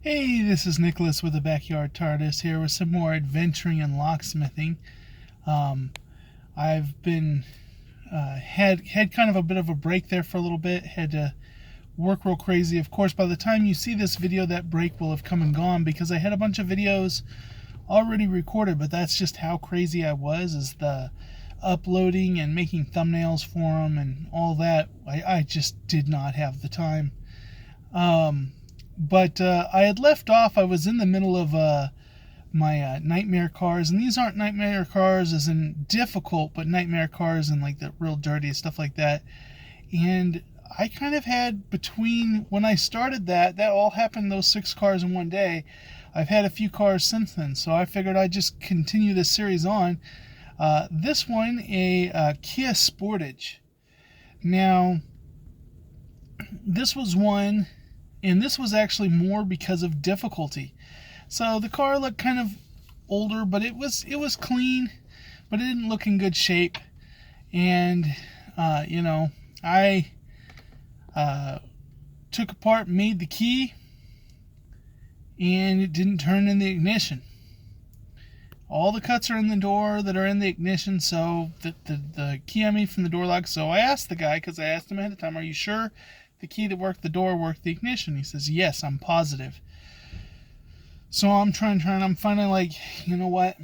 Hey, this is Nicholas with the Backyard TARDIS here with some more adventuring and locksmithing. Um, I've been had kind of a bit of a break there for a little bit. Had to work real crazy. Of course, by the time you see this video, that break will have come and gone because I had a bunch of videos already recorded. But that's just how crazy I was. Is the uploading and making thumbnails for them and all that. I just did not have the time. But I had left off. I was in the middle of my nightmare cars, and these aren't nightmare cars as in difficult, but nightmare cars and like the real dirty stuff like that. And I kind of had between when I started that all happened, those 6 cars in one day. I've had a few cars since then, so I figured I'd just continue this series on. This one, a Kia Sportage. Now, this was one. And this was actually more because of difficulty. So the car looked kind of older, but it was clean, but it didn't look in good shape. And I took apart, made the key, and it didn't turn in the ignition. All the cuts are in the door that are in the ignition, so the key I made from the door lock. So I asked the guy, because I asked him ahead of time, "Are you sure the key that worked the door worked the ignition?" He says, "Yes, I'm positive." So I'm trying. I'm finally like, you know what?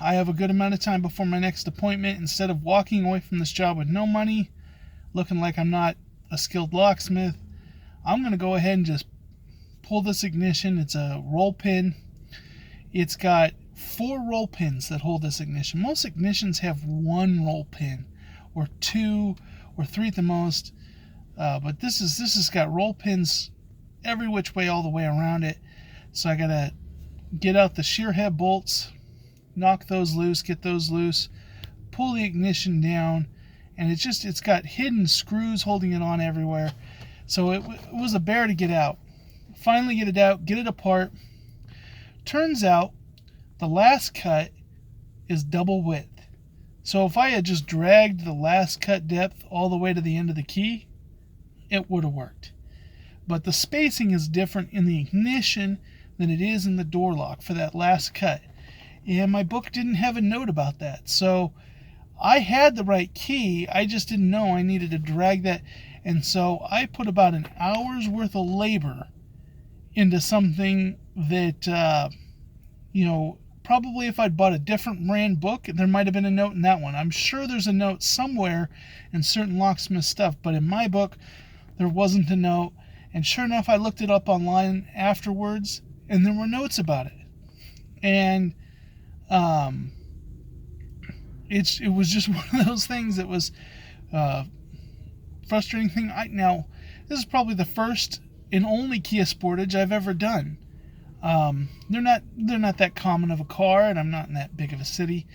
I have a good amount of time before my next appointment. Instead of walking away from this job with no money, looking like I'm not a skilled locksmith, I'm going to go ahead and just pull this ignition. It's a roll pin. It's got 4 roll pins that hold this ignition. Most ignitions have 1 roll pin, or 2, or 3 at the most. But this has got roll pins every which way, all the way around it. So I gotta get out the shear head bolts, knock those loose, get those loose, pull the ignition down, and it's got hidden screws holding it on everywhere. So it was a bear to get out. Finally get it out, get it apart. Turns out the last cut is double width. So if I had just dragged the last cut depth all the way to the end of the key, it would have worked. But the spacing is different in the ignition than it is in the door lock for that last cut. And my book didn't have a note about that. So I had the right key, I just didn't know I needed to drag that. And so I put about an hour's worth of labor into something that, probably if I'd bought a different brand book, there might have been a note in that one. I'm sure there's a note somewhere in certain locksmith stuff, but in my book, there wasn't a note. And sure enough, I looked it up online afterwards, and there were notes about it. And it was just one of those things that was frustrating thing. Now, this is probably the first and only Kia Sportage I've ever done. They're not that common of a car, and I'm not in that big of a city,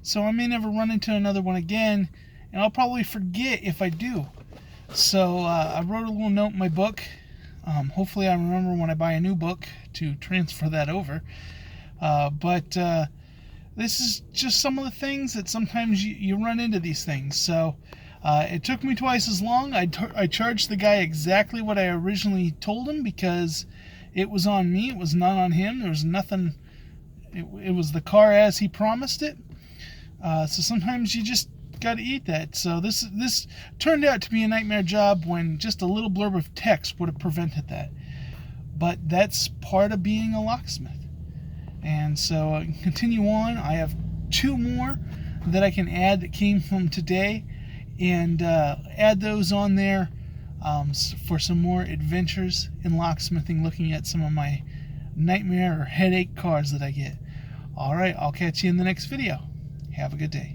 so I may never run into another one again, and I'll probably forget if I do. So I wrote a little note in my book. Hopefully I remember when I buy a new book to transfer that over. But this is just some of the things that sometimes you run into these things. So it took me twice as long. I charged the guy exactly what I originally told him because it was on me. It was not on him. There was nothing. It was the car as he promised it. So sometimes you just got to eat that. So this turned out to be a nightmare job when just a little blurb of text would have prevented that. But that's part of being a locksmith. And so I can continue on. I have 2 more that I can add that came from today, and add those on there for some more adventures in locksmithing, looking at some of my nightmare or headache cars that I get. Alright, I'll catch you in the next video. Have a good day.